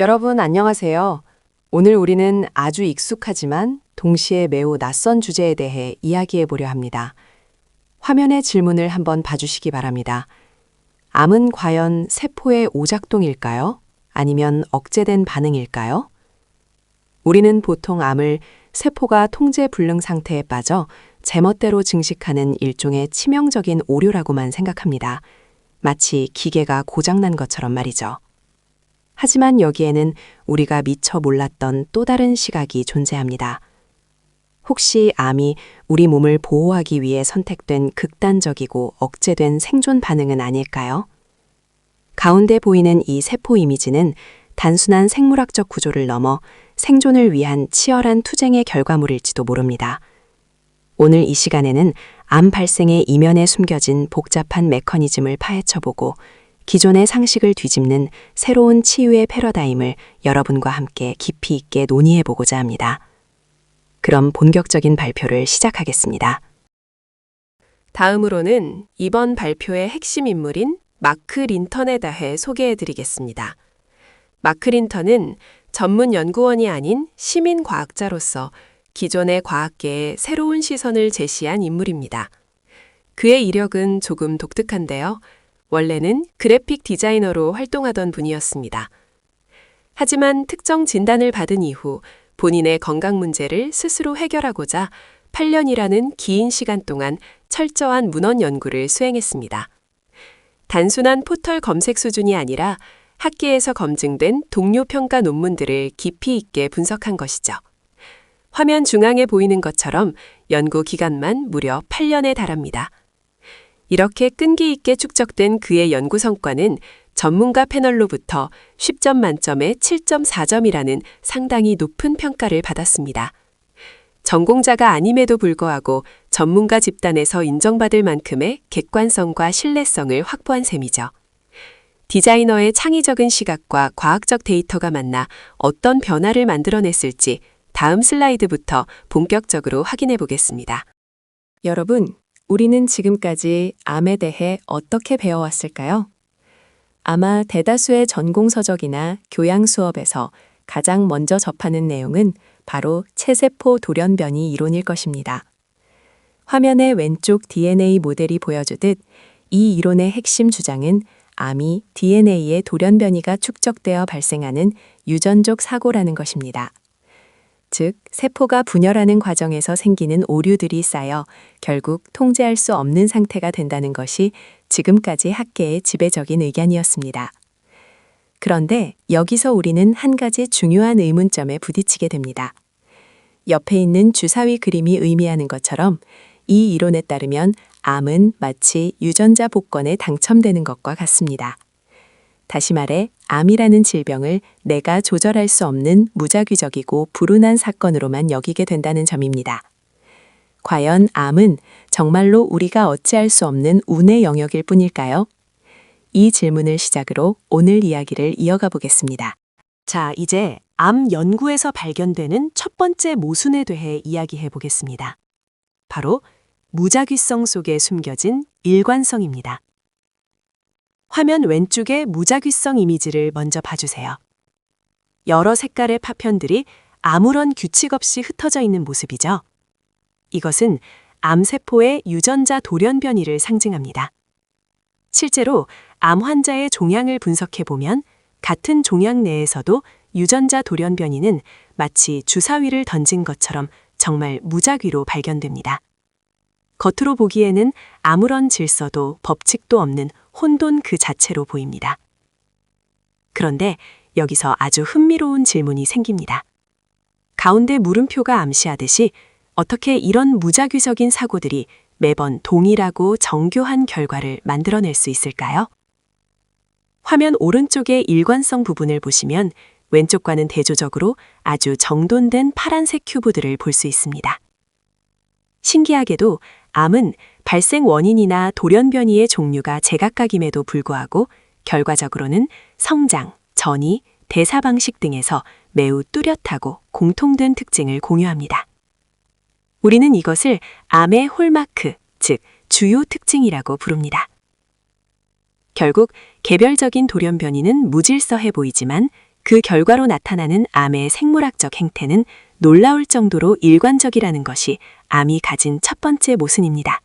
여러분 안녕하세요. 오늘 우리는 아주 익숙하지만 동시에 매우 낯선 주제에 대해 이야기해 보려 합니다. 화면의 질문을 한번 봐주시기 바랍니다. 암은 과연 세포의 오작동일까요? 아니면 억제된 반응일까요? 우리는 보통 암을 세포가 통제 불능 상태에 빠져 제멋대로 증식하는 일종의 치명적인 오류라고만 생각합니다. 마치 기계가 고장난 것처럼 말이죠. 하지만 여기에는 우리가 미처 몰랐던 또 다른 시각이 존재합니다. 혹시 암이 우리 몸을 보호하기 위해 선택된 극단적이고 억제된 생존 반응은 아닐까요? 가운데 보이는 이 세포 이미지는 단순한 생물학적 구조를 넘어 생존을 위한 치열한 투쟁의 결과물일지도 모릅니다. 오늘 이 시간에는 암 발생의 이면에 숨겨진 복잡한 메커니즘을 파헤쳐보고 기존의 상식을 뒤집는 새로운 치유의 패러다임을 여러분과 함께 깊이 있게 논의해보고자 합니다. 그럼 본격적인 발표를 시작하겠습니다. 다음으로는 이번 발표의 핵심 인물인 마크 린턴에 대해 소개해드리겠습니다. 마크 린턴은 전문 연구원이 아닌 시민 과학자로서 기존의 과학계에 새로운 시선을 제시한 인물입니다. 그의 이력은 조금 독특한데요. 원래는 그래픽 디자이너로 활동하던 분이었습니다. 하지만 특정 진단을 받은 이후 본인의 건강 문제를 스스로 해결하고자 8년이라는 긴 시간 동안 철저한 문헌 연구를 수행했습니다. 단순한 포털 검색 수준이 아니라 학계에서 검증된 동료 평가 논문들을 깊이 있게 분석한 것이죠. 화면 중앙에 보이는 것처럼 연구 기간만 무려 8년에 달합니다. 이렇게 끈기 있게 축적된 그의 연구 성과는 전문가 패널로부터 10점 만점에 7.4점이라는 상당히 높은 평가를 받았습니다. 전공자가 아님에도 불구하고 전문가 집단에서 인정받을 만큼의 객관성과 신뢰성을 확보한 셈이죠. 디자이너의 창의적인 시각과 과학적 데이터가 만나 어떤 변화를 만들어냈을지 다음 슬라이드부터 본격적으로 확인해 보겠습니다. 여러분, 우리는 지금까지 암에 대해 어떻게 배워왔을까요? 아마 대다수의 전공서적이나 교양 수업에서 가장 먼저 접하는 내용은 바로 체세포 돌연변이 이론일 것입니다. 화면의 왼쪽 DNA 모델이 보여주듯 이 이론의 핵심 주장은 암이 DNA의 돌연변이가 축적되어 발생하는 유전적 사고라는 것입니다. 즉, 세포가 분열하는 과정에서 생기는 오류들이 쌓여 결국 통제할 수 없는 상태가 된다는 것이 지금까지 학계의 지배적인 의견이었습니다. 그런데 여기서 우리는 한 가지 중요한 의문점에 부딪히게 됩니다. 옆에 있는 주사위 그림이 의미하는 것처럼 이 이론에 따르면 암은 마치 유전자 복권에 당첨되는 것과 같습니다. 다시 말해 암이라는 질병을 내가 조절할 수 없는 무작위적이고 불운한 사건으로만 여기게 된다는 점입니다. 과연 암은 정말로 우리가 어찌할 수 없는 운의 영역일 뿐일까요? 이 질문을 시작으로 오늘 이야기를 이어가 보겠습니다. 자, 이제 암 연구에서 발견되는 첫 번째 모순에 대해 이야기해 보겠습니다. 바로 무작위성 속에 숨겨진 일관성입니다. 화면 왼쪽의 무작위성 이미지를 먼저 봐주세요. 여러 색깔의 파편들이 아무런 규칙 없이 흩어져 있는 모습이죠. 이것은 암세포의 유전자 돌연변이를 상징합니다. 실제로 암 환자의 종양을 분석해보면 같은 종양 내에서도 유전자 돌연변이는 마치 주사위를 던진 것처럼 정말 무작위로 발견됩니다. 겉으로 보기에는 아무런 질서도 법칙도 없는 혼돈 그 자체로 보입니다. 그런데 여기서 아주 흥미로운 질문이 생깁니다. 가운데 물음표가 암시하듯이 어떻게 이런 무작위적인 사고들이 매번 동일하고 정교한 결과를 만들어낼 수 있을까요? 화면 오른쪽의 일관성 부분을 보시면 왼쪽과는 대조적으로 아주 정돈된 파란색 큐브들을 볼 수 있습니다. 신기하게도 암은 발생 원인이나 돌연변이의 종류가 제각각임에도 불구하고 결과적으로는 성장, 전이, 대사 방식 등에서 매우 뚜렷하고 공통된 특징을 공유합니다. 우리는 이것을 암의 홀마크, 즉 주요 특징이라고 부릅니다. 결국 개별적인 돌연변이는 무질서해 보이지만 그 결과로 나타나는 암의 생물학적 행태는 놀라울 정도로 일관적이라는 것이 암이 가진 첫 번째 모순입니다.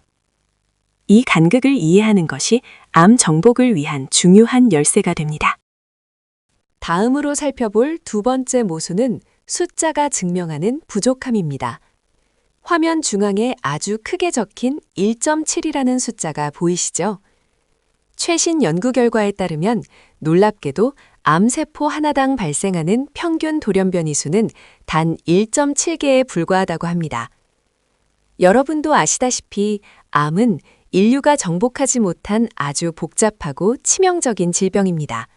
이 간극을 이해하는 것이 암 정복을 위한 중요한 열쇠가 됩니다. 다음으로 살펴볼 두 번째 모순은 숫자가 증명하는 부족함입니다. 화면 중앙에 아주 크게 적힌 1.7이라는 숫자가 보이시죠? 최신 연구 결과에 따르면 놀랍게도 암세포 하나당 발생하는 평균 돌연변이 수는 단 1.7개에 불과하다고 합니다. 여러분도 아시다시피 암은 인류가 정복하지 못한 아주 복잡하고 치명적인 질병입니다.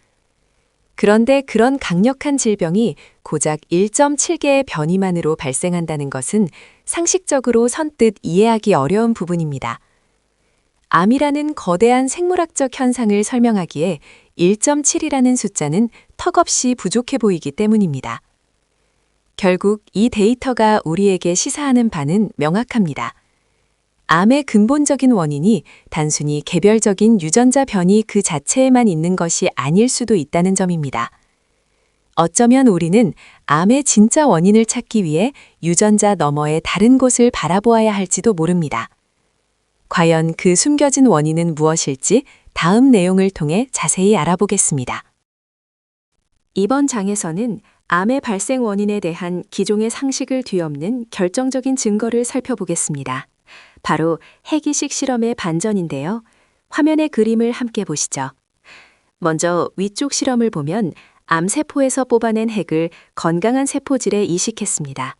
그런데 그런 강력한 질병이 고작 1.7개의 변이만으로 발생한다는 것은 상식적으로 선뜻 이해하기 어려운 부분입니다. 암이라는 거대한 생물학적 현상을 설명하기에 1.7이라는 숫자는 턱없이 부족해 보이기 때문입니다. 결국 이 데이터가 우리에게 시사하는 바는 명확합니다. 암의 근본적인 원인이 단순히 개별적인 유전자 변이 그 자체에만 있는 것이 아닐 수도 있다는 점입니다. 어쩌면 우리는 암의 진짜 원인을 찾기 위해 유전자 너머의 다른 곳을 바라보아야 할지도 모릅니다. 과연 그 숨겨진 원인은 무엇일지 다음 내용을 통해 자세히 알아보겠습니다. 이번 장에서는 암의 발생 원인에 대한 기존의 상식을 뒤엎는 결정적인 증거를 살펴보겠습니다. 바로 핵이식 실험의 반전인데요. 화면의 그림을 함께 보시죠. 먼저 위쪽 실험을 보면 암세포에서 뽑아낸 핵을 건강한 세포질에 이식했습니다.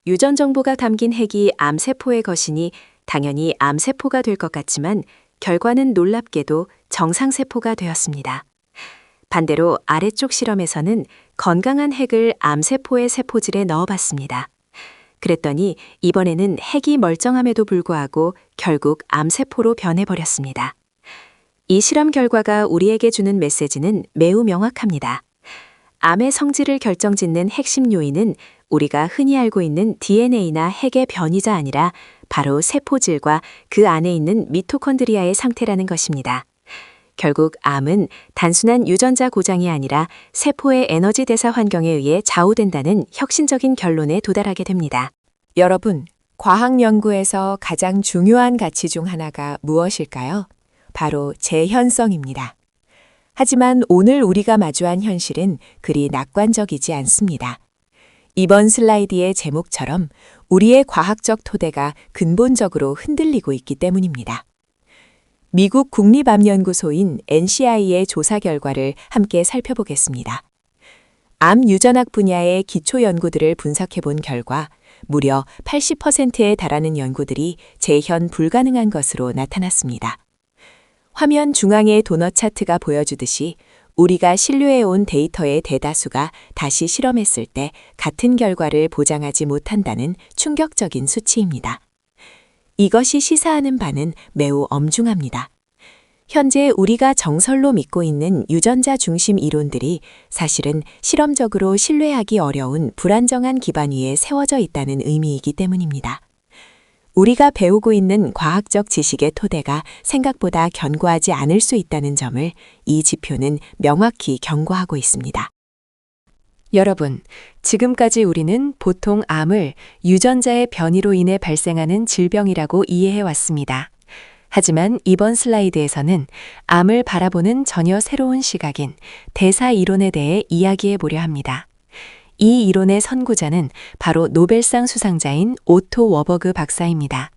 유전 정보가 담긴 핵이 암세포의 것이니 당연히 암세포가 될 것 같지만 결과는 놀랍게도 정상세포가 되었습니다. 반대로 아래쪽 실험에서는 건강한 핵을 암세포의 세포질에 넣어봤습니다. 그랬더니 이번에는 핵이 멀쩡함에도 불구하고 결국 암세포로 변해버렸습니다. 이 실험 결과가 우리에게 주는 메시지는 매우 명확합니다. 암의 성질을 결정짓는 핵심 요인은 우리가 흔히 알고 있는 DNA나 핵의 변이자 아니라 바로 세포질과 그 안에 있는 미토콘드리아의 상태라는 것입니다. 결국 암은 단순한 유전자 고장이 아니라 세포의 에너지 대사 환경에 의해 좌우된다는 혁신적인 결론에 도달하게 됩니다. 여러분, 과학 연구에서 가장 중요한 가치 중 하나가 무엇일까요? 바로 재현성입니다. 하지만 오늘 우리가 마주한 현실은 그리 낙관적이지 않습니다. 이번 슬라이드의 제목처럼 우리의 과학적 토대가 근본적으로 흔들리고 있기 때문입니다. 미국 국립암연구소인 NCI의 조사 결과를 함께 살펴보겠습니다. 암 유전학 분야의 기초 연구들을 분석해 본 결과 무려 80%에 달하는 연구들이 재현 불가능한 것으로 나타났습니다. 화면 중앙의 도넛 차트가 보여주듯이 우리가 신뢰해온 데이터의 대다수가 다시 실험했을 때 같은 결과를 보장하지 못한다는 충격적인 수치입니다. 이것이 시사하는 바는 매우 엄중합니다. 현재 우리가 정설로 믿고 있는 유전자 중심 이론들이 사실은 실험적으로 신뢰하기 어려운 불안정한 기반 위에 세워져 있다는 의미이기 때문입니다. 우리가 배우고 있는 과학적 지식의 토대가 생각보다 견고하지 않을 수 있다는 점을 이 지표는 명확히 경고하고 있습니다. 여러분, 지금까지 우리는 보통 암을 유전자의 변이로 인해 발생하는 질병이라고 이해해 왔습니다. 하지만 이번 슬라이드에서는 암을 바라보는 전혀 새로운 시각인 대사 이론에 대해 이야기해 보려 합니다. 이 이론의 선구자는 바로 노벨상 수상자인 오토 워버그 박사입니다.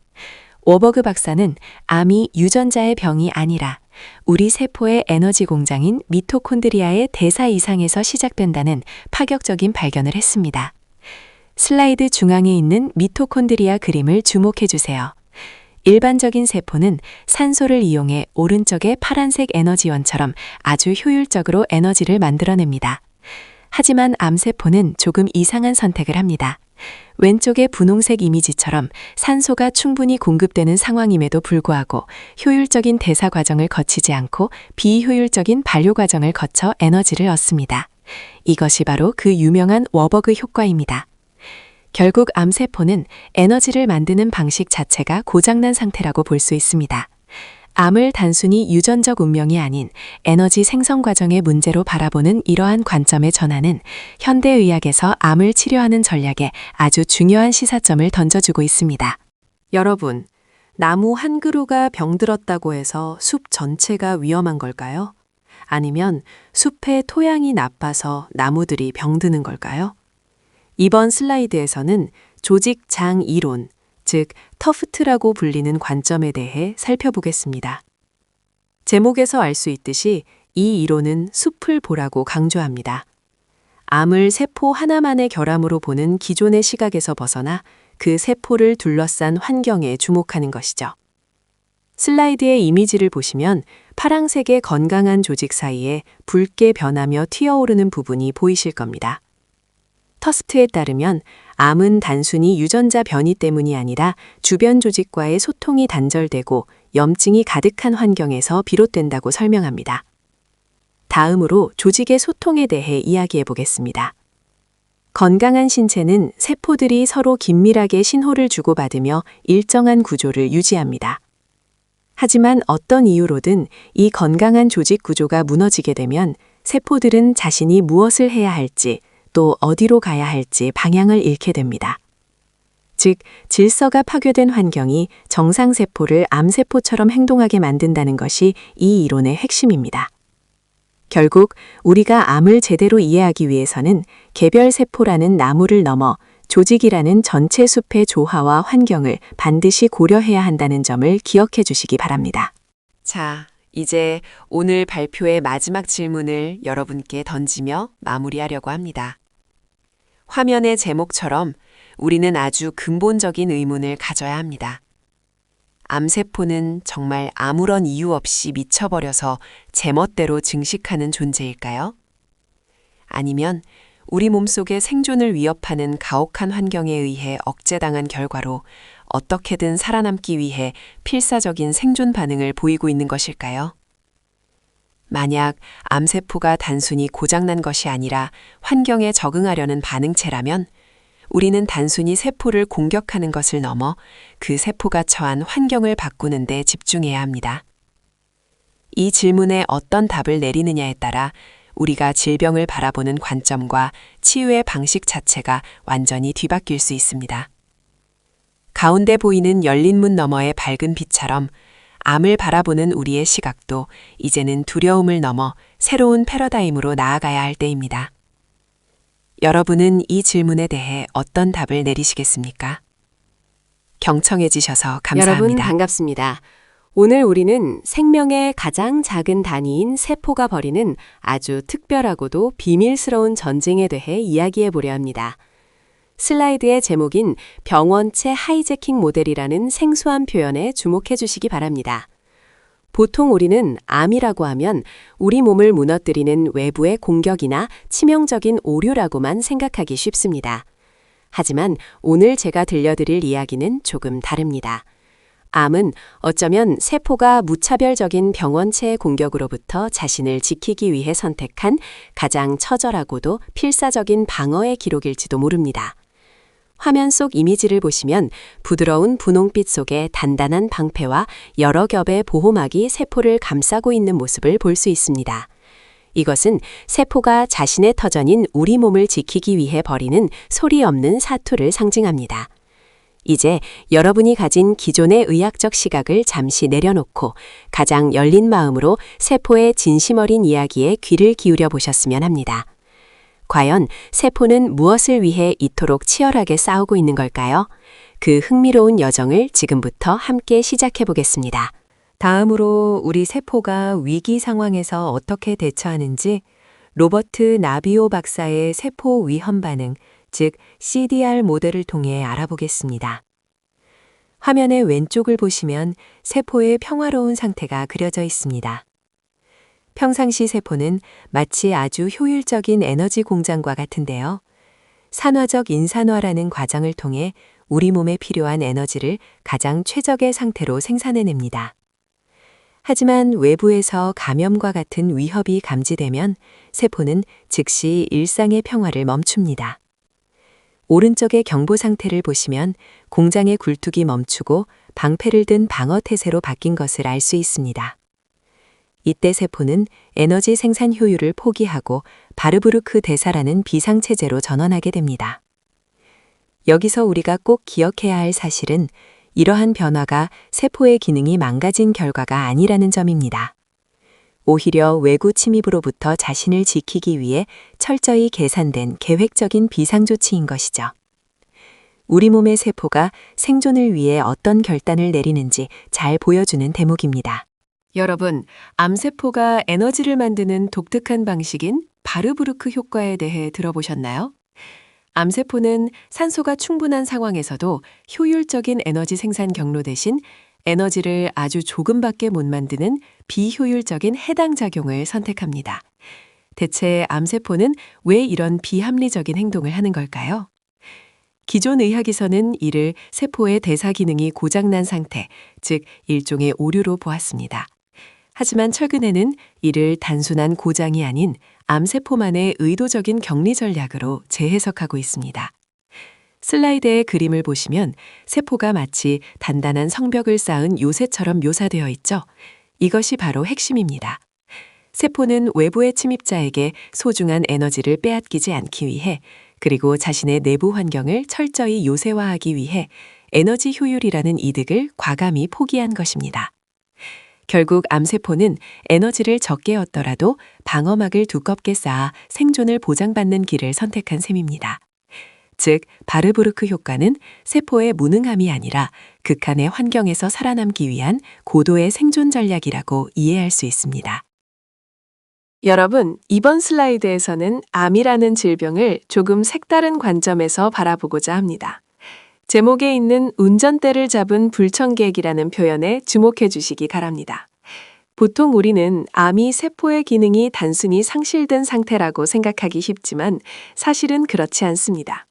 워버그 박사는 암이 유전자의 병이 아니라 우리 세포의 에너지 공장인 미토콘드리아의 대사 이상에서 시작된다는 파격적인 발견을 했습니다. 슬라이드 중앙에 있는 미토콘드리아 그림을 주목해 주세요. 일반적인 세포는 산소를 이용해 오른쪽의 파란색 에너지원처럼 아주 효율적으로 에너지를 만들어냅니다. 하지만 암세포는 조금 이상한 선택을 합니다. 왼쪽의 분홍색 이미지처럼 산소가 충분히 공급되는 상황임에도 불구하고 효율적인 대사 과정을 거치지 않고 비효율적인 반려 과정을 거쳐 에너지를 얻습니다. 이것이 바로 그 유명한 워버그 효과입니다. 결국 암세포는 에너지를 만드는 방식 자체가 고장난 상태라고 볼 수 있습니다. 암을 단순히 유전적 운명이 아닌 에너지 생성 과정의 문제로 바라보는 이러한 관점의 전환은 현대의학에서 암을 치료하는 전략에 아주 중요한 시사점을 던져주고 있습니다. 여러분, 나무 한 그루가 병들었다고 해서 숲 전체가 위험한 걸까요? 아니면 숲의 토양이 나빠서 나무들이 병드는 걸까요? 이번 슬라이드에서는 조직장 이론, 즉 터프트라고 불리는 관점에 대해 살펴보겠습니다. 제목에서 알 수 있듯이 이 이론은 숲을 보라고 강조합니다. 암을 세포 하나만의 결함으로 보는 기존의 시각에서 벗어나 그 세포를 둘러싼 환경에 주목하는 것이죠. 슬라이드의 이미지를 보시면 파랑색의 건강한 조직 사이에 붉게 변하며 튀어오르는 부분이 보이실 겁니다. 터스트에 따르면 암은 단순히 유전자 변이 때문이 아니라 주변 조직과의 소통이 단절되고 염증이 가득한 환경에서 비롯된다고 설명합니다. 다음으로 조직의 소통에 대해 이야기해 보겠습니다. 건강한 신체는 세포들이 서로 긴밀하게 신호를 주고받으며 일정한 구조를 유지합니다. 하지만 어떤 이유로든 이 건강한 조직 구조가 무너지게 되면 세포들은 자신이 무엇을 해야 할지 또 어디로 가야 할지 방향을 잃게 됩니다. 즉, 질서가 파괴된 환경이 정상세포를 암세포처럼 행동하게 만든다는 것이 이 이론의 핵심입니다. 결국 우리가 암을 제대로 이해하기 위해서는 개별세포라는 나무를 넘어 조직이라는 전체 숲의 조화와 환경을 반드시 고려해야 한다는 점을 기억해 주시기 바랍니다. 자, 이제 오늘 발표의 마지막 질문을 여러분께 던지며 마무리하려고 합니다. 화면의 제목처럼 우리는 아주 근본적인 의문을 가져야 합니다. 암세포는 정말 아무런 이유 없이 미쳐버려서 제멋대로 증식하는 존재일까요? 아니면 우리 몸속의 생존을 위협하는 가혹한 환경에 의해 억제당한 결과로 어떻게든 살아남기 위해 필사적인 생존 반응을 보이고 있는 것일까요? 만약 암세포가 단순히 고장난 것이 아니라 환경에 적응하려는 반응체라면 우리는 단순히 세포를 공격하는 것을 넘어 그 세포가 처한 환경을 바꾸는 데 집중해야 합니다. 이 질문에 어떤 답을 내리느냐에 따라 우리가 질병을 바라보는 관점과 치유의 방식 자체가 완전히 뒤바뀔 수 있습니다. 가운데 보이는 열린 문 너머의 밝은 빛처럼 암을 바라보는 우리의 시각도 이제는 두려움을 넘어 새로운 패러다임으로 나아가야 할 때입니다. 여러분은 이 질문에 대해 어떤 답을 내리시겠습니까? 경청해주셔서 감사합니다. 여러분 반갑습니다. 오늘 우리는 생명의 가장 작은 단위인 세포가 벌이는 아주 특별하고도 비밀스러운 전쟁에 대해 이야기해 보려 합니다. 슬라이드의 제목인 병원체 하이제킹 모델이라는 생소한 표현에 주목해 주시기 바랍니다. 보통 우리는 암이라고 하면 우리 몸을 무너뜨리는 외부의 공격이나 치명적인 오류라고만 생각하기 쉽습니다. 하지만 오늘 제가 들려드릴 이야기는 조금 다릅니다. 암은 어쩌면 세포가 무차별적인 병원체의 공격으로부터 자신을 지키기 위해 선택한 가장 처절하고도 필사적인 방어의 기록일지도 모릅니다. 화면 속 이미지를 보시면 부드러운 분홍빛 속에 단단한 방패와 여러 겹의 보호막이 세포를 감싸고 있는 모습을 볼 수 있습니다. 이것은 세포가 자신의 터전인 우리 몸을 지키기 위해 벌이는 소리 없는 사투를 상징합니다. 이제 여러분이 가진 기존의 의학적 시각을 잠시 내려놓고 가장 열린 마음으로 세포의 진심 어린 이야기에 귀를 기울여 보셨으면 합니다. 과연 세포는 무엇을 위해 이토록 치열하게 싸우고 있는 걸까요? 그 흥미로운 여정을 지금부터 함께 시작해 보겠습니다. 다음으로 우리 세포가 위기 상황에서 어떻게 대처하는지 로버트 나비오 박사의 세포 위험 반응, 즉 CDR 모델을 통해 알아보겠습니다. 화면의 왼쪽을 보시면 세포의 평화로운 상태가 그려져 있습니다. 평상시 세포는 마치 아주 효율적인 에너지 공장과 같은데요. 산화적 인산화라는 과정을 통해 우리 몸에 필요한 에너지를 가장 최적의 상태로 생산해냅니다. 하지만 외부에서 감염과 같은 위협이 감지되면 세포는 즉시 일상의 평화를 멈춥니다. 오른쪽의 경보 상태를 보시면 공장의 굴뚝이 멈추고 방패를 든 방어 태세로 바뀐 것을 알 수 있습니다. 이때 세포는 에너지 생산 효율을 포기하고 바르부르크 대사라는 비상체제로 전환하게 됩니다. 여기서 우리가 꼭 기억해야 할 사실은 이러한 변화가 세포의 기능이 망가진 결과가 아니라는 점입니다. 오히려 외부 침입으로부터 자신을 지키기 위해 철저히 계산된 계획적인 비상조치인 것이죠. 우리 몸의 세포가 생존을 위해 어떤 결단을 내리는지 잘 보여주는 대목입니다. 여러분, 암세포가 에너지를 만드는 독특한 방식인 바르부르크 효과에 대해 들어보셨나요? 암세포는 산소가 충분한 상황에서도 효율적인 에너지 생산 경로 대신 에너지를 아주 조금밖에 못 만드는 비효율적인 해당 작용을 선택합니다. 대체 암세포는 왜 이런 비합리적인 행동을 하는 걸까요? 기존 의학에서는 이를 세포의 대사 기능이 고장난 상태, 즉 일종의 오류로 보았습니다. 하지만 최근에는 이를 단순한 고장이 아닌 암세포만의 의도적인 격리 전략으로 재해석하고 있습니다. 슬라이드의 그림을 보시면 세포가 마치 단단한 성벽을 쌓은 요새처럼 묘사되어 있죠. 이것이 바로 핵심입니다. 세포는 외부의 침입자에게 소중한 에너지를 빼앗기지 않기 위해 그리고 자신의 내부 환경을 철저히 요새화하기 위해 에너지 효율이라는 이득을 과감히 포기한 것입니다. 결국 암세포는 에너지를 적게 얻더라도 방어막을 두껍게 쌓아 생존을 보장받는 길을 선택한 셈입니다. 즉, 바르부르크 효과는 세포의 무능함이 아니라 극한의 환경에서 살아남기 위한 고도의 생존 전략이라고 이해할 수 있습니다. 여러분, 이번 슬라이드에서는 암이라는 질병을 조금 색다른 관점에서 바라보고자 합니다. 제목에 있는 운전대를 잡은 불청객이라는 표현에 주목해 주시기 바랍니다. 보통 우리는 암이 세포의 기능이 단순히 상실된 상태라고 생각하기 쉽지만 사실은 그렇지 않습니다.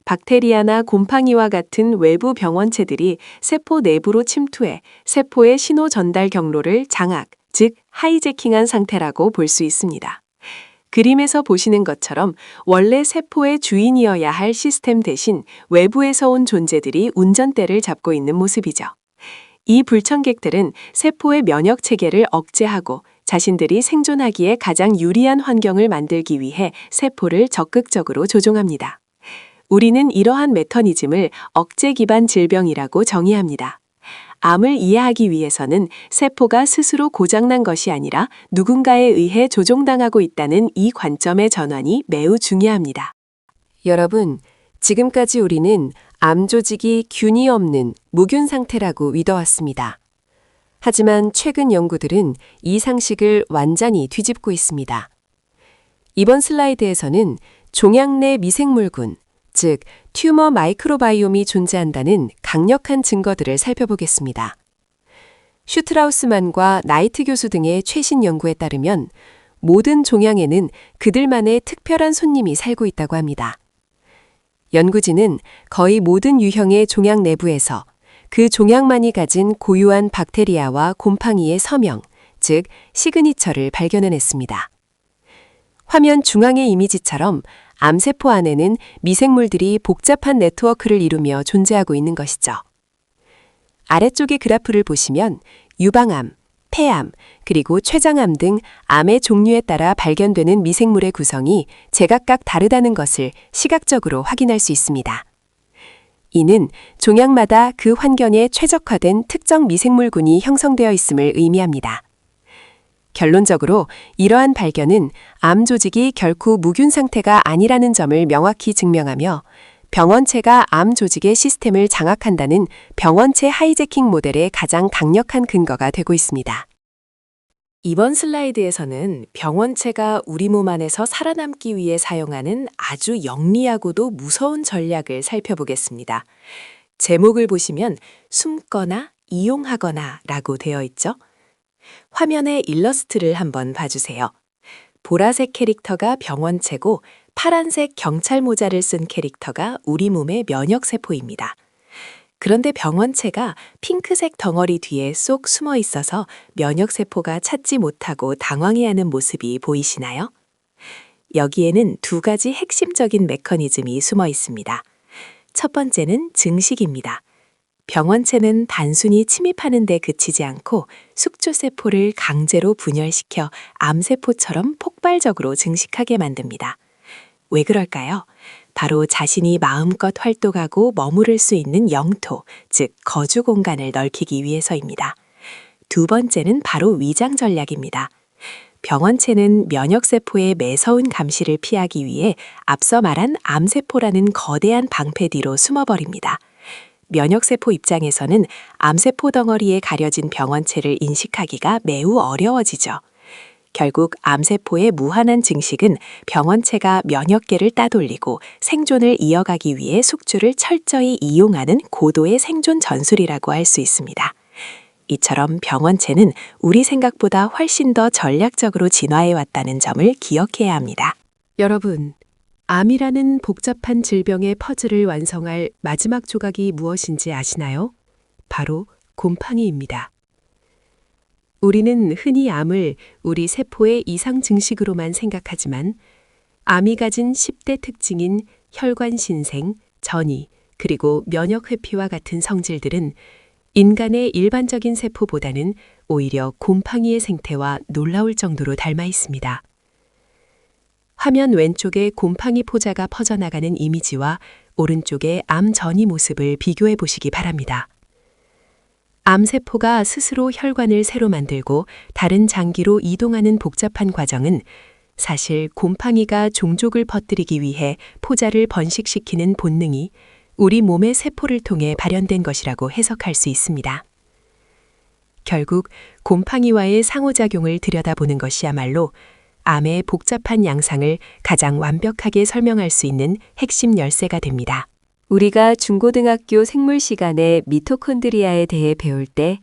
박테리아나 곰팡이와 같은 외부 병원체들이 세포 내부로 침투해 세포의 신호 전달 경로를 장악, 즉 하이제킹한 상태라고 볼 수 있습니다. 그림에서 보시는 것처럼 원래 세포의 주인이어야 할 시스템 대신 외부에서 온 존재들이 운전대를 잡고 있는 모습이죠. 이 불청객들은 세포의 면역 체계를 억제하고 자신들이 생존하기에 가장 유리한 환경을 만들기 위해 세포를 적극적으로 조종합니다. 우리는 이러한 메커니즘을 억제 기반 질병이라고 정의합니다. 암을 이해하기 위해서는 세포가 스스로 고장난 것이 아니라 누군가에 의해 조종당하고 있다는 이 관점의 전환이 매우 중요합니다. 여러분, 지금까지 우리는 암 조직이 균이 없는 무균 상태라고 믿어왔습니다. 하지만 최근 연구들은 이 상식을 완전히 뒤집고 있습니다. 이번 슬라이드에서는 종양 내 미생물군, 즉 튜머 마이크로바이옴이 존재한다는 강력한 증거들을 살펴보겠습니다. 슈트라우스만과 나이트 교수 등의 최신 연구에 따르면 모든 종양에는 그들만의 특별한 손님이 살고 있다고 합니다. 연구진은 거의 모든 유형의 종양 내부에서 그 종양만이 가진 고유한 박테리아와 곰팡이의 서명, 즉 시그니처를 발견해냈습니다. 화면 중앙의 이미지처럼 암세포 안에는 미생물들이 복잡한 네트워크를 이루며 존재하고 있는 것이죠. 아래쪽의 그래프를 보시면 유방암, 폐암, 그리고 췌장암 등 암의 종류에 따라 발견되는 미생물의 구성이 제각각 다르다는 것을 시각적으로 확인할 수 있습니다. 이는 종양마다 그 환경에 최적화된 특정 미생물군이 형성되어 있음을 의미합니다. 결론적으로 이러한 발견은 암 조직이 결코 무균 상태가 아니라는 점을 명확히 증명하며 병원체가 암 조직의 시스템을 장악한다는 병원체 하이제킹 모델의 가장 강력한 근거가 되고 있습니다. 이번 슬라이드에서는 병원체가 우리 몸 안에서 살아남기 위해 사용하는 아주 영리하고도 무서운 전략을 살펴보겠습니다. 제목을 보시면 숨거나 이용하거나 라고 되어 있죠. 화면의 일러스트를 한번 봐주세요. 보라색 캐릭터가 병원체고 파란색 경찰 모자를 쓴 캐릭터가 우리 몸의 면역세포입니다. 그런데 병원체가 핑크색 덩어리 뒤에 쏙 숨어 있어서 면역세포가 찾지 못하고 당황해하는 모습이 보이시나요? 여기에는 두 가지 핵심적인 메커니즘이 숨어 있습니다. 첫 번째는 증식입니다. 병원체는 단순히 침입하는 데 그치지 않고 숙주세포를 강제로 분열시켜 암세포처럼 폭발적으로 증식하게 만듭니다. 왜 그럴까요? 바로 자신이 마음껏 활동하고 머무를 수 있는 영토, 즉 거주 공간을 넓히기 위해서입니다. 두 번째는 바로 위장 전략입니다. 병원체는 면역세포의 매서운 감시를 피하기 위해 앞서 말한 암세포라는 거대한 방패 뒤로 숨어버립니다. 면역세포 입장에서는 암세포 덩어리에 가려진 병원체를 인식하기가 매우 어려워지죠. 결국 암세포의 무한한 증식은 병원체가 면역계를 따돌리고 생존을 이어가기 위해 숙주를 철저히 이용하는 고도의 생존 전술이라고 할 수 있습니다. 이처럼 병원체는 우리 생각보다 훨씬 더 전략적으로 진화해왔다는 점을 기억해야 합니다. 여러분, 암이라는 복잡한 질병의 퍼즐을 완성할 마지막 조각이 무엇인지 아시나요? 바로 곰팡이입니다. 우리는 흔히 암을 우리 세포의 이상 증식으로만 생각하지만 암이 가진 10대 특징인 혈관 신생, 전이, 그리고 면역 회피와 같은 성질들은 인간의 일반적인 세포보다는 오히려 곰팡이의 생태와 놀라울 정도로 닮아 있습니다. 화면 왼쪽에 곰팡이 포자가 퍼져나가는 이미지와 오른쪽의 암 전이 모습을 비교해 보시기 바랍니다. 암세포가 스스로 혈관을 새로 만들고 다른 장기로 이동하는 복잡한 과정은 사실 곰팡이가 종족을 퍼뜨리기 위해 포자를 번식시키는 본능이 우리 몸의 세포를 통해 발현된 것이라고 해석할 수 있습니다. 결국 곰팡이와의 상호작용을 들여다보는 것이야말로 암의 복잡한 양상을 가장 완벽하게 설명할 수 있는 핵심 열쇠가 됩니다. 우리가 중고등학교 생물 시간에 미토콘드리아에 대해 배울 때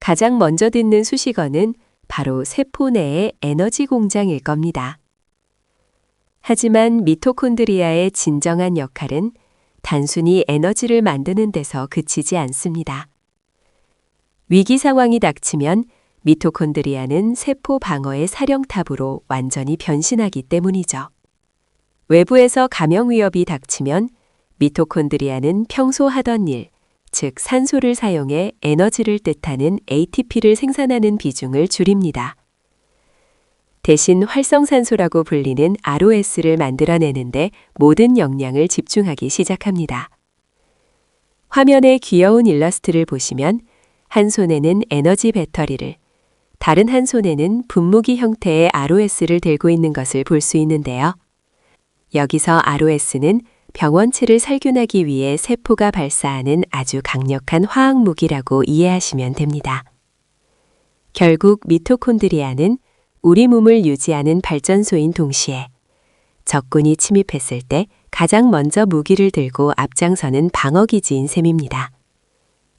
가장 먼저 듣는 수식어는 바로 세포 내의 에너지 공장일 겁니다. 하지만 미토콘드리아의 진정한 역할은 단순히 에너지를 만드는 데서 그치지 않습니다. 위기 상황이 닥치면 미토콘드리아는 세포 방어의 사령탑으로 완전히 변신하기 때문이죠. 외부에서 감염 위협이 닥치면 미토콘드리아는 평소 하던 일, 즉 산소를 사용해 에너지를 뜻하는 ATP를 생산하는 비중을 줄입니다. 대신 활성산소라고 불리는 ROS를 만들어내는데 모든 역량을 집중하기 시작합니다. 화면의 귀여운 일러스트를 보시면 한 손에는 에너지 배터리를, 다른 한 손에는 분무기 형태의 ROS를 들고 있는 것을 볼 수 있는데요. 여기서 ROS는 병원체를 살균하기 위해 세포가 발사하는 아주 강력한 화학 무기라고 이해하시면 됩니다. 결국 미토콘드리아는 우리 몸을 유지하는 발전소인 동시에 적군이 침입했을 때 가장 먼저 무기를 들고 앞장서는 방어기지인 셈입니다.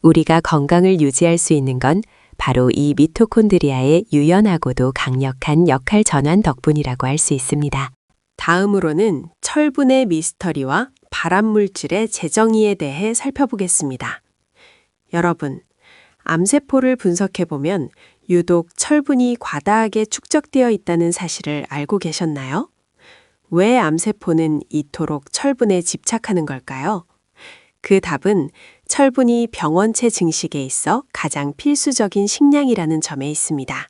우리가 건강을 유지할 수 있는 건 바로 이 미토콘드리아의 유연하고도 강력한 역할 전환 덕분이라고 할 수 있습니다. 다음으로는 철분의 미스터리와 발암물질의 재정의에 대해 살펴보겠습니다. 여러분, 암세포를 분석해보면 유독 철분이 과다하게 축적되어 있다는 사실을 알고 계셨나요? 왜 암세포는 이토록 철분에 집착하는 걸까요? 그 답은 철분이 병원체 증식에 있어 가장 필수적인 식량이라는 점에 있습니다.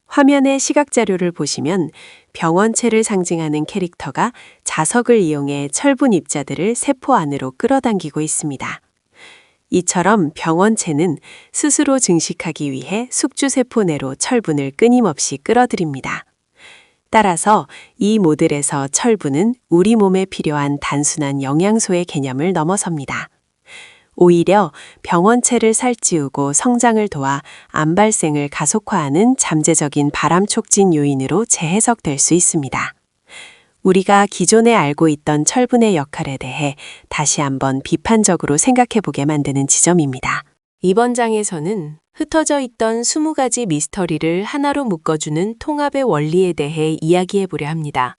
화면의 시각자료를 보시면 병원체를 상징하는 캐릭터가 자석을 이용해 철분 입자들을 세포 안으로 끌어당기고 있습니다. 이처럼 병원체는 스스로 증식하기 위해 숙주세포 내로 철분을 끊임없이 끌어들입니다. 따라서 이 모델에서 철분은 우리 몸에 필요한 단순한 영양소의 개념을 넘어섭니다. 오히려 병원체를 살찌우고 성장을 도와 암 발생을 가속화하는 잠재적인 발암 촉진 요인으로 재해석될 수 있습니다. 우리가 기존에 알고 있던 철분의 역할에 대해 다시 한번 비판적으로 생각해보게 만드는 지점입니다. 이번 장에서는 흩어져 있던 20가지 미스터리를 하나로 묶어주는 통합의 원리에 대해 이야기해보려 합니다.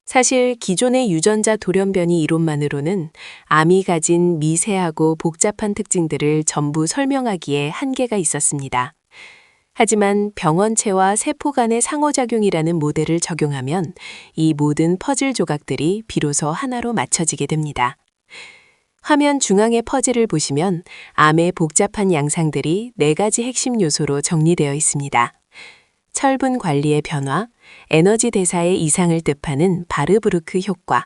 사실 기존의 유전자 돌연변이 이론만으로는 암이 가진 미세하고 복잡한 특징들을 전부 설명하기에 한계가 있었습니다. 하지만 병원체와 세포 간의 상호작용이라는 모델을 적용하면 이 모든 퍼즐 조각들이 비로소 하나로 맞춰지게 됩니다. 화면 중앙의 퍼즐을 보시면 암의 복잡한 양상들이 4가지 핵심 요소로 정리되어 있습니다. 철분 관리의 변화, 에너지 대사의 이상을 뜻하는 바르부르크 효과,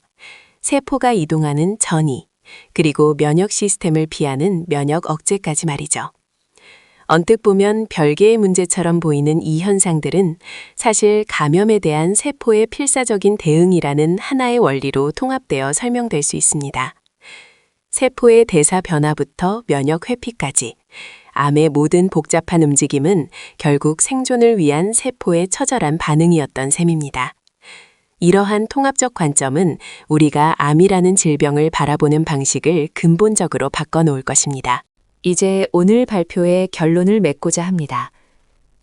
세포가 이동하는 전이, 그리고 면역 시스템을 피하는 면역 억제까지 말이죠. 언뜻 보면 별개의 문제처럼 보이는 이 현상들은 사실 감염에 대한 세포의 필사적인 대응이라는 하나의 원리로 통합되어 설명될 수 있습니다. 세포의 대사 변화부터 면역 회피까지 암의 모든 복잡한 움직임은 결국 생존을 위한 세포의 처절한 반응이었던 셈입니다. 이러한 통합적 관점은 우리가 암이라는 질병을 바라보는 방식을 근본적으로 바꿔놓을 것입니다. 이제 오늘 발표의 결론을 맺고자 합니다.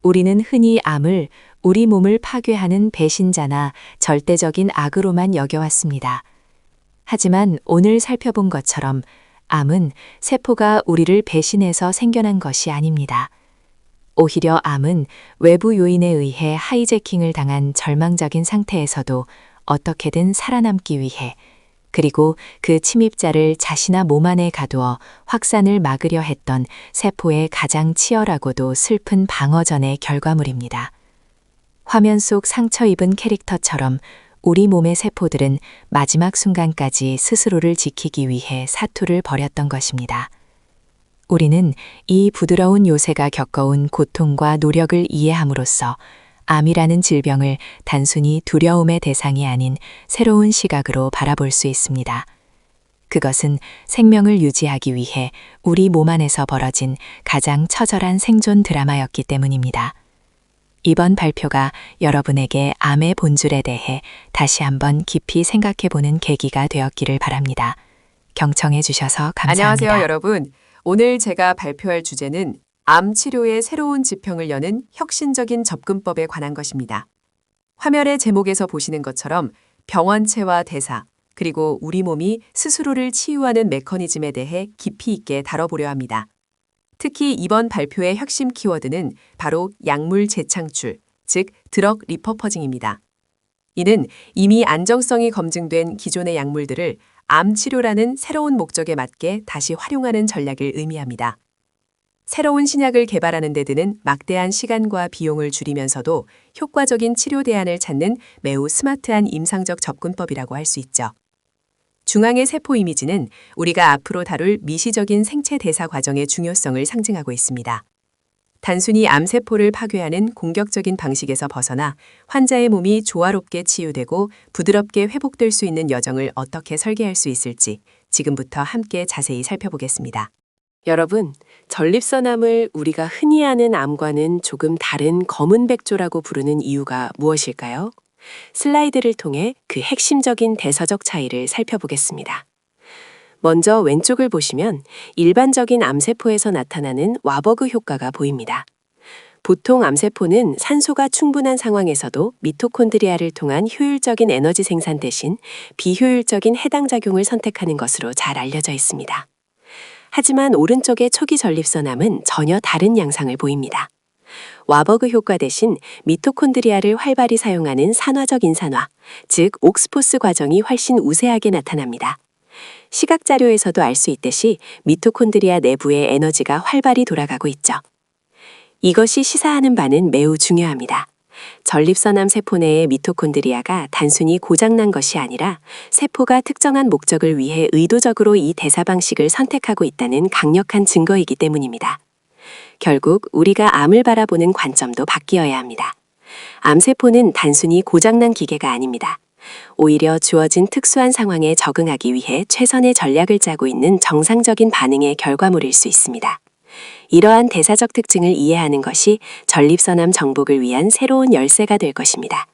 우리는 흔히 암을 우리 몸을 파괴하는 배신자나 절대적인 악으로만 여겨왔습니다. 하지만 오늘 살펴본 것처럼 암은 세포가 우리를 배신해서 생겨난 것이 아닙니다. 오히려 암은 외부 요인에 의해 하이제킹을 당한 절망적인 상태에서도 어떻게든 살아남기 위해 그리고 그 침입자를 자신의 몸 안에 가두어 확산을 막으려 했던 세포의 가장 치열하고도 슬픈 방어전의 결과물입니다. 화면 속 상처 입은 캐릭터처럼 우리 몸의 세포들은 마지막 순간까지 스스로를 지키기 위해 사투를 벌였던 것입니다. 우리는 이 부드러운 요새가 겪어온 고통과 노력을 이해함으로써 암이라는 질병을 단순히 두려움의 대상이 아닌 새로운 시각으로 바라볼 수 있습니다. 그것은 생명을 유지하기 위해 우리 몸 안에서 벌어진 가장 처절한 생존 드라마였기 때문입니다. 이번 발표가 여러분에게 암의 본질에 대해 다시 한번 깊이 생각해보는 계기가 되었기를 바랍니다. 경청해 주셔서 감사합니다. 안녕하세요, 여러분. 오늘 제가 발표할 주제는 암 치료의 새로운 지평을 여는 혁신적인 접근법에 관한 것입니다. 화면의 제목에서 보시는 것처럼 병원체와 대사, 그리고 우리 몸이 스스로를 치유하는 메커니즘에 대해 깊이 있게 다뤄보려 합니다. 특히 이번 발표의 핵심 키워드는 바로 약물 재창출, 즉 드럭 리퍼퍼징입니다. 이는 이미 안정성이 검증된 기존의 약물들을 암 치료라는 새로운 목적에 맞게 다시 활용하는 전략을 의미합니다. 새로운 신약을 개발하는 데 드는 막대한 시간과 비용을 줄이면서도 효과적인 치료 대안을 찾는 매우 스마트한 임상적 접근법이라고 할 수 있죠. 중앙의 세포 이미지는 우리가 앞으로 다룰 미시적인 생체 대사 과정의 중요성을 상징하고 있습니다. 단순히 암세포를 파괴하는 공격적인 방식에서 벗어나 환자의 몸이 조화롭게 치유되고 부드럽게 회복될 수 있는 여정을 어떻게 설계할 수 있을지 지금부터 함께 자세히 살펴보겠습니다. 여러분, 전립선암을 우리가 흔히 아는 암과는 조금 다른 검은 백조라고 부르는 이유가 무엇일까요? 슬라이드를 통해 그 핵심적인 대서적 차이를 살펴보겠습니다. 먼저 왼쪽을 보시면 일반적인 암세포에서 나타나는 와버그 효과가 보입니다. 보통 암세포는 산소가 충분한 상황에서도 미토콘드리아를 통한 효율적인 에너지 생산 대신 비효율적인 해당 작용을 선택하는 것으로 잘 알려져 있습니다. 하지만 오른쪽의 초기 전립선암은 전혀 다른 양상을 보입니다. 와버그 효과 대신 미토콘드리아를 활발히 사용하는 산화적 인산화, 즉 옥스포스 과정이 훨씬 우세하게 나타납니다. 시각 자료에서도 알 수 있듯이 미토콘드리아 내부의 에너지가 활발히 돌아가고 있죠. 이것이 시사하는 바는 매우 중요합니다. 전립선암 세포 내의 미토콘드리아가 단순히 고장난 것이 아니라 세포가 특정한 목적을 위해 의도적으로 이 대사 방식을 선택하고 있다는 강력한 증거이기 때문입니다. 결국 우리가 암을 바라보는 관점도 바뀌어야 합니다. 암세포는 단순히 고장난 기계가 아닙니다. 오히려 주어진 특수한 상황에 적응하기 위해 최선의 전략을 짜고 있는 정상적인 반응의 결과물일 수 있습니다. 이러한 대사적 특징을 이해하는 것이 전립선암 정복을 위한 새로운 열쇠가 될 것입니다.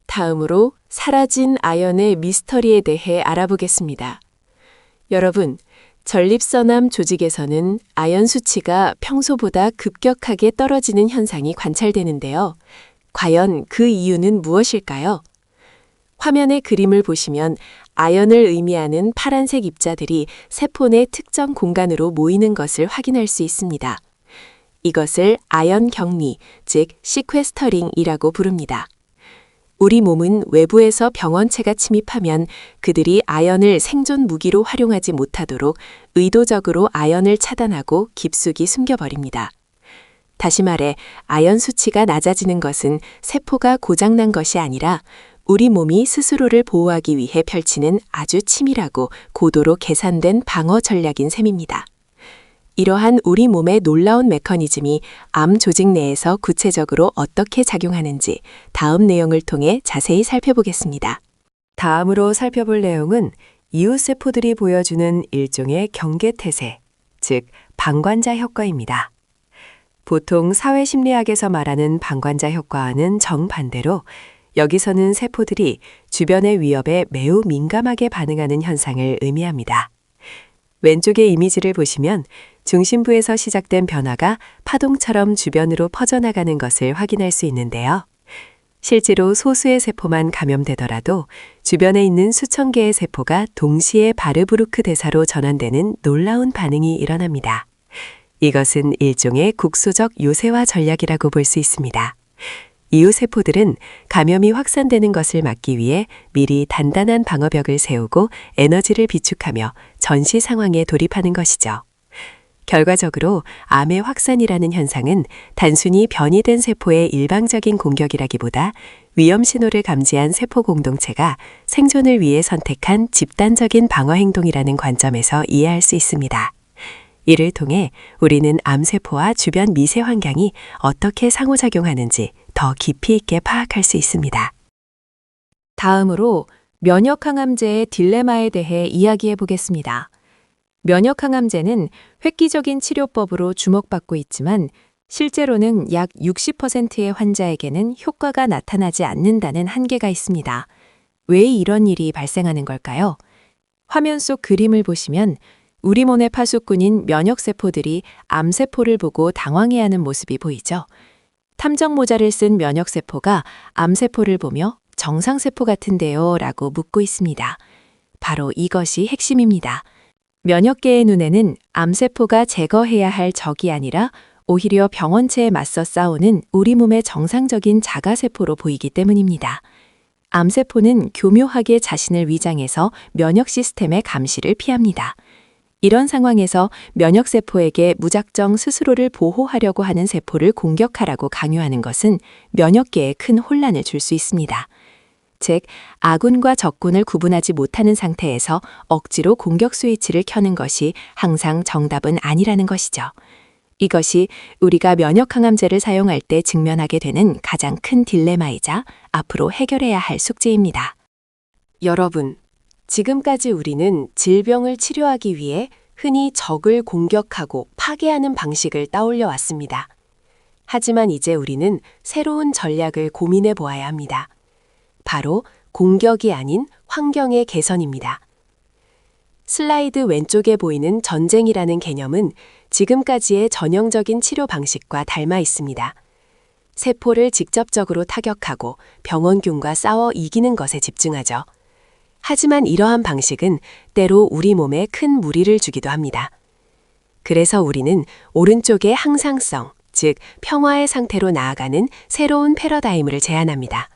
다음으로 사라진 아연의 미스터리에 대해 알아보겠습니다. 여러분, 전립선암 조직에서는 아연 수치가 평소보다 급격하게 떨어지는 현상이 관찰되는데요. 과연 그 이유는 무엇일까요? 화면의 그림을 보시면 아연을 의미하는 파란색 입자들이 세포 내 특정 공간으로 모이는 것을 확인할 수 있습니다. 이것을 아연 격리, 즉 시퀘스터링이라고 부릅니다. 우리 몸은 외부에서 병원체가 침입하면 그들이 아연을 생존 무기로 활용하지 못하도록 의도적으로 아연을 차단하고 깊숙이 숨겨버립니다. 다시 말해, 아연 수치가 낮아지는 것은 세포가 고장난 것이 아니라 우리 몸이 스스로를 보호하기 위해 펼치는 아주 치밀하고 고도로 계산된 방어 전략인 셈입니다. 이러한 우리 몸의 놀라운 메커니즘이 암 조직 내에서 구체적으로 어떻게 작용하는지 다음 내용을 통해 자세히 살펴보겠습니다. 다음으로 살펴볼 내용은 이웃세포들이 보여주는 일종의 경계태세, 즉 방관자 효과입니다. 보통 사회심리학에서 말하는 방관자 효과와는 정반대로 여기서는 세포들이 주변의 위협에 매우 민감하게 반응하는 현상을 의미합니다. 왼쪽의 이미지를 보시면 중심부에서 시작된 변화가 파동처럼 주변으로 퍼져나가는 것을 확인할 수 있는데요. 실제로 소수의 세포만 감염되더라도 주변에 있는 수천 개의 세포가 동시에 바르부르크 대사로 전환되는 놀라운 반응이 일어납니다. 이것은 일종의 국소적 요새화 전략이라고 볼 수 있습니다. 이웃세포들은 감염이 확산되는 것을 막기 위해 미리 단단한 방어벽을 세우고 에너지를 비축하며 전시 상황에 돌입하는 것이죠. 결과적으로 암의 확산이라는 현상은 단순히 변이된 세포의 일방적인 공격이라기보다 위험 신호를 감지한 세포 공동체가 생존을 위해 선택한 집단적인 방어 행동이라는 관점에서 이해할 수 있습니다. 이를 통해 우리는 암세포와 주변 미세 환경이 어떻게 상호작용하는지 더 깊이 있게 파악할 수 있습니다. 다음으로 면역항암제의 딜레마에 대해 이야기해 보겠습니다. 면역항암제는 획기적인 치료법으로 주목받고 있지만 실제로는 약 60%의 환자에게는 효과가 나타나지 않는다는 한계가 있습니다. 왜 이런 일이 발생하는 걸까요? 화면 속 그림을 보시면 우리 몸의 파수꾼인 면역세포들이 암세포를 보고 당황해하는 모습이 보이죠. 탐정 모자를 쓴 면역세포가 암세포를 보며 정상세포 같은데요 라고 묻고 있습니다. 바로 이것이 핵심입니다. 면역계의 눈에는 암세포가 제거해야 할 적이 아니라 오히려 병원체에 맞서 싸우는 우리 몸의 정상적인 자가세포로 보이기 때문입니다. 암세포는 교묘하게 자신을 위장해서 면역 시스템의 감시를 피합니다. 이런 상황에서 면역세포에게 무작정 스스로를 보호하려고 하는 세포를 공격하라고 강요하는 것은 면역계에 큰 혼란을 줄 수 있습니다. 즉, 아군과 적군을 구분하지 못하는 상태에서 억지로 공격 스위치를 켜는 것이 항상 정답은 아니라는 것이죠. 이것이 우리가 면역항암제를 사용할 때 직면하게 되는 가장 큰 딜레마이자 앞으로 해결해야 할 숙제입니다. 여러분, 지금까지 우리는 질병을 치료하기 위해 흔히 적을 공격하고 파괴하는 방식을 떠올려 왔습니다. 하지만 이제 우리는 새로운 전략을 고민해 보아야 합니다. 바로 공격이 아닌 환경의 개선입니다. 슬라이드 왼쪽에 보이는 전쟁이라는 개념은 지금까지의 전형적인 치료 방식과 닮아 있습니다. 세포를 직접적으로 타격하고 병원균과 싸워 이기는 것에 집중하죠. 하지만 이러한 방식은 때로 우리 몸에 큰 무리를 주기도 합니다. 그래서 우리는 오른쪽의 항상성, 즉 평화의 상태로 나아가는 새로운 패러다임을 제안합니다.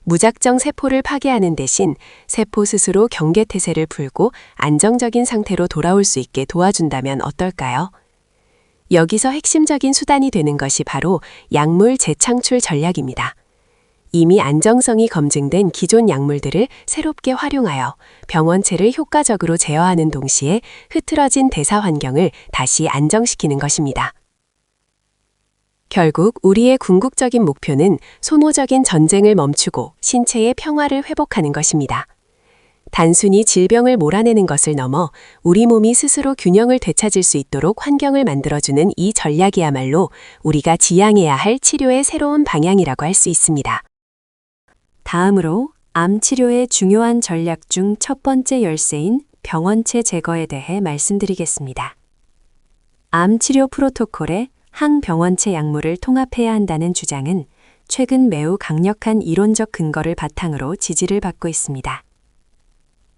무작정 세포를 파괴하는 대신 세포 스스로 경계태세를 풀고 안정적인 상태로 돌아올 수 있게 도와준다면 어떨까요? 여기서 핵심적인 수단이 되는 것이 바로 약물 재창출 전략입니다. 이미 안정성이 검증된 기존 약물들을 새롭게 활용하여 병원체를 효과적으로 제어하는 동시에 흐트러진 대사 환경을 다시 안정시키는 것입니다. 결국 우리의 궁극적인 목표는 소모적인 전쟁을 멈추고 신체의 평화를 회복하는 것입니다. 단순히 질병을 몰아내는 것을 넘어 우리 몸이 스스로 균형을 되찾을 수 있도록 환경을 만들어주는 이 전략이야말로 우리가 지향해야 할 치료의 새로운 방향이라고 할 수 있습니다. 다음으로 암 치료의 중요한 전략 중 첫 번째 열쇠인 병원체 제거에 대해 말씀드리겠습니다. 암 치료 프로토콜에 항병원체 약물을 통합해야 한다는 주장은 최근 매우 강력한 이론적 근거를 바탕으로 지지를 받고 있습니다.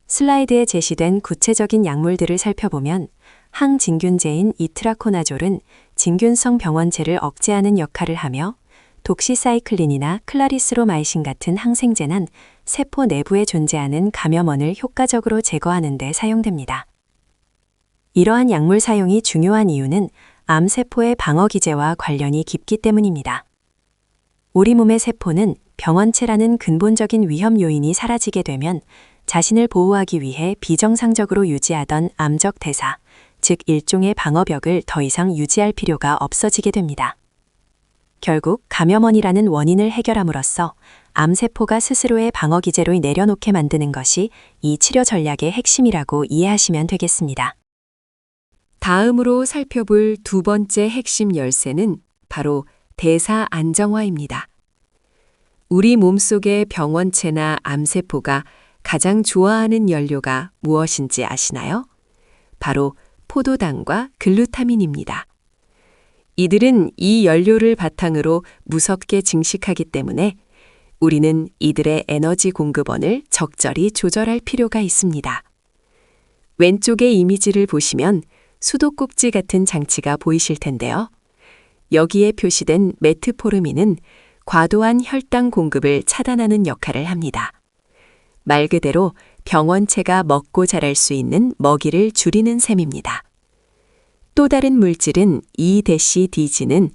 슬라이드에 제시된 구체적인 약물들을 살펴보면 항진균제인 이트라코나졸은 진균성 병원체를 억제하는 역할을 하며 독시사이클린이나 클라리스로마이신 같은 항생제는 세포 내부에 존재하는 감염원을 효과적으로 제거하는 데 사용됩니다. 이러한 약물 사용이 중요한 이유는 암세포의 방어 기제와 관련이 깊기 때문입니다. 우리 몸의 세포는 병원체라는 근본적인 위험 요인이 사라지게 되면 자신을 보호하기 위해 비정상적으로 유지하던 암적 대사, 즉 일종의 방어벽을 더 이상 유지할 필요가 없어지게 됩니다. 결국 감염원이라는 원인을 해결함으로써 암세포가 스스로의 방어 기제로 내려놓게 만드는 것이 이 치료 전략의 핵심이라고 이해하시면 되겠습니다. 다음으로 살펴볼 두 번째 핵심 열쇠는 바로 대사 안정화입니다. 우리 몸속의 병원체나 암세포가 가장 좋아하는 연료가 무엇인지 아시나요? 바로 포도당과 글루타민입니다. 이들은 이 연료를 바탕으로 무섭게 증식하기 때문에 우리는 이들의 에너지 공급원을 적절히 조절할 필요가 있습니다. 왼쪽의 이미지를 보시면 수도꼭지 같은 장치가 보이실 텐데요. 여기에 표시된 메트포르민은 과도한 혈당 공급을 차단하는 역할을 합니다. 말 그대로 병원체가 먹고 자랄 수 있는 먹이를 줄이는 셈입니다. 또 다른 물질은 EDCDG는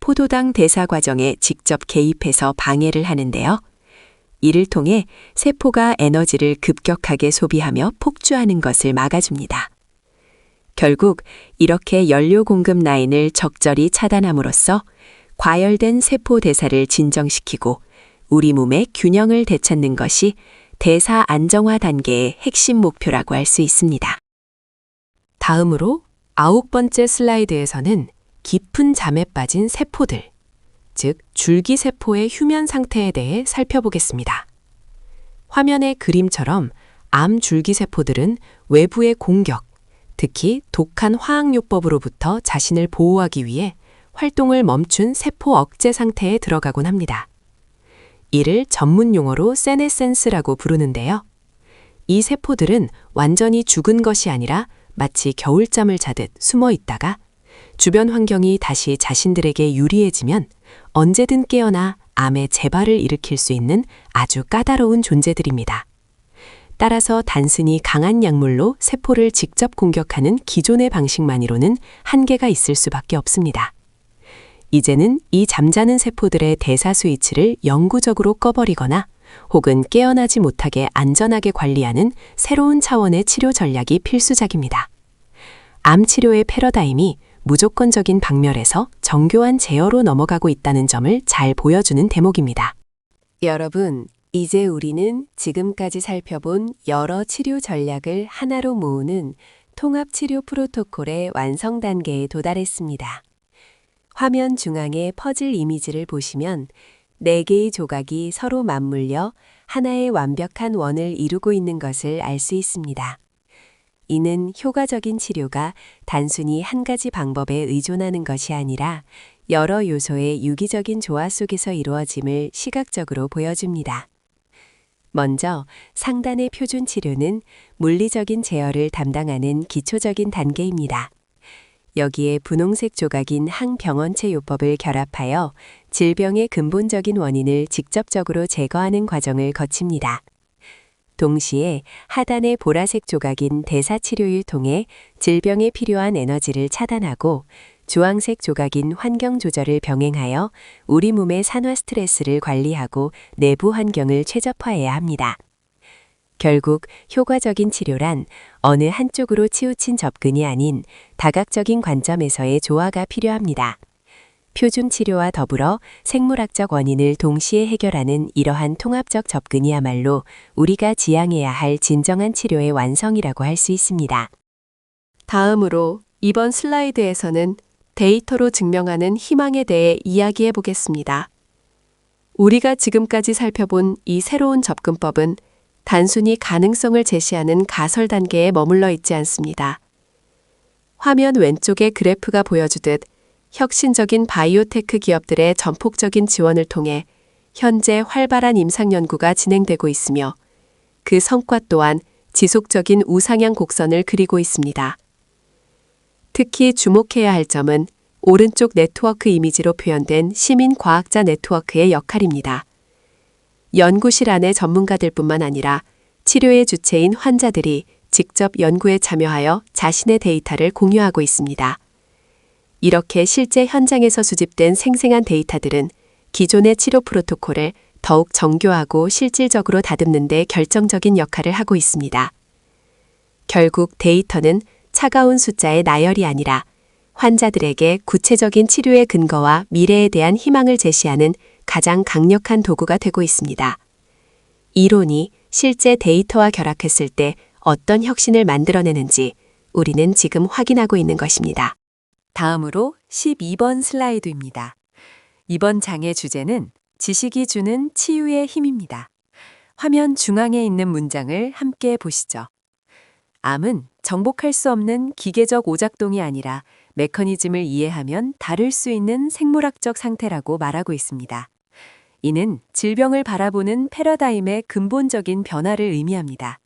포도당 대사 과정에 직접 개입해서 방해를 하는데요. 이를 통해 세포가 에너지를 급격하게 소비하며 폭주하는 것을 막아줍니다. 결국 이렇게 연료 공급 라인을 적절히 차단함으로써 과열된 세포 대사를 진정시키고 우리 몸의 균형을 되찾는 것이 대사 안정화 단계의 핵심 목표라고 할 수 있습니다. 다음으로 9번째 슬라이드에서는 깊은 잠에 빠진 세포들, 즉 줄기세포의 휴면 상태에 대해 살펴보겠습니다. 화면의 그림처럼 암 줄기세포들은 외부의 공격, 특히 독한 화학요법으로부터 자신을 보호하기 위해 활동을 멈춘 세포 억제 상태에 들어가곤 합니다. 이를 전문 용어로 세네센스라고 부르는데요. 이 세포들은 완전히 죽은 것이 아니라 마치 겨울잠을 자듯 숨어 있다가 주변 환경이 다시 자신들에게 유리해지면 언제든 깨어나 암의 재발을 일으킬 수 있는 아주 까다로운 존재들입니다. 따라서 단순히 강한 약물로 세포를 직접 공격하는 기존의 방식만으로는 한계가 있을 수밖에 없습니다. 이제는 이 잠자는 세포들의 대사 스위치를 영구적으로 꺼버리거나 혹은 깨어나지 못하게 안전하게 관리하는 새로운 차원의 치료 전략이 필수작입니다. 암 치료의 패러다임이 무조건적인 박멸에서 정교한 제어로 넘어가고 있다는 점을 잘 보여주는 대목입니다. 여러분, 이제 우리는 지금까지 살펴본 여러 치료 전략을 하나로 모으는 통합치료 프로토콜의 완성 단계에 도달했습니다. 화면 중앙의 퍼즐 이미지를 보시면 4개의 조각이 서로 맞물려 하나의 완벽한 원을 이루고 있는 것을 알 수 있습니다. 이는 효과적인 치료가 단순히 한 가지 방법에 의존하는 것이 아니라 여러 요소의 유기적인 조화 속에서 이루어짐을 시각적으로 보여줍니다. 먼저 상단의 표준 치료는 물리적인 제어를 담당하는 기초적인 단계입니다. 여기에 분홍색 조각인 항병원체 요법을 결합하여 질병의 근본적인 원인을 직접적으로 제거하는 과정을 거칩니다. 동시에 하단의 보라색 조각인 대사치료를 통해 질병에 필요한 에너지를 차단하고 주황색 조각인 환경 조절을 병행하여 우리 몸의 산화 스트레스를 관리하고 내부 환경을 최적화해야 합니다. 결국 효과적인 치료란 어느 한쪽으로 치우친 접근이 아닌 다각적인 관점에서의 조화가 필요합니다. 표준 치료와 더불어 생물학적 원인을 동시에 해결하는 이러한 통합적 접근이야말로 우리가 지향해야 할 진정한 치료의 완성이라고 할 수 있습니다. 다음으로 이번 슬라이드에서는 데이터로 증명하는 희망에 대해 이야기해 보겠습니다. 우리가 지금까지 살펴본 이 새로운 접근법은 단순히 가능성을 제시하는 가설 단계에 머물러 있지 않습니다. 화면 왼쪽의 그래프가 보여주듯 혁신적인 바이오테크 기업들의 전폭적인 지원을 통해 현재 활발한 임상 연구가 진행되고 있으며 그 성과 또한 지속적인 우상향 곡선을 그리고 있습니다. 특히 주목해야 할 점은 오른쪽 네트워크 이미지로 표현된 시민과학자 네트워크의 역할입니다. 연구실 안의 전문가들뿐만 아니라 치료의 주체인 환자들이 직접 연구에 참여하여 자신의 데이터를 공유하고 있습니다. 이렇게 실제 현장에서 수집된 생생한 데이터들은 기존의 치료 프로토콜을 더욱 정교하고 실질적으로 다듬는 데 결정적인 역할을 하고 있습니다. 결국 데이터는 차가운 숫자의 나열이 아니라 환자들에게 구체적인 치료의 근거와 미래에 대한 희망을 제시하는 가장 강력한 도구가 되고 있습니다. 이론이 실제 데이터와 결합했을 때 어떤 혁신을 만들어내는지 우리는 지금 확인하고 있는 것입니다. 다음으로 12번 슬라이드입니다. 이번 장의 주제는 지식이 주는 치유의 힘입니다. 화면 중앙에 있는 문장을 함께 보시죠. 암은 정복할 수 없는 기계적 오작동이 아니라 메커니즘을 이해하면 다룰 수 있는 생물학적 상태라고 말하고 있습니다. 이는 질병을 바라보는 패러다임의 근본적인 변화를 의미합니다.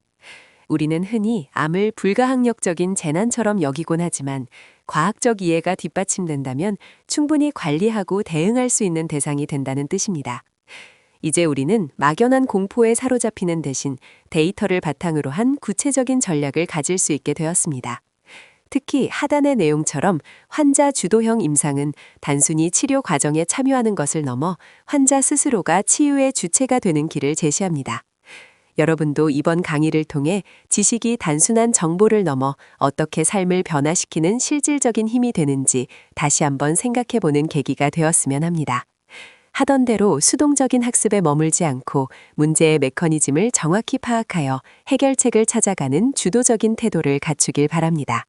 우리는 흔히 암을 불가항력적인 재난처럼 여기곤 하지만 과학적 이해가 뒷받침된다면 충분히 관리하고 대응할 수 있는 대상이 된다는 뜻입니다. 이제 우리는 막연한 공포에 사로잡히는 대신 데이터를 바탕으로 한 구체적인 전략을 가질 수 있게 되었습니다. 특히 하단의 내용처럼 환자 주도형 임상은 단순히 치료 과정에 참여하는 것을 넘어 환자 스스로가 치유의 주체가 되는 길을 제시합니다. 여러분도 이번 강의를 통해 지식이 단순한 정보를 넘어 어떻게 삶을 변화시키는 실질적인 힘이 되는지 다시 한번 생각해보는 계기가 되었으면 합니다. 하던 대로 수동적인 학습에 머물지 않고 문제의 메커니즘을 정확히 파악하여 해결책을 찾아가는 주도적인 태도를 갖추길 바랍니다.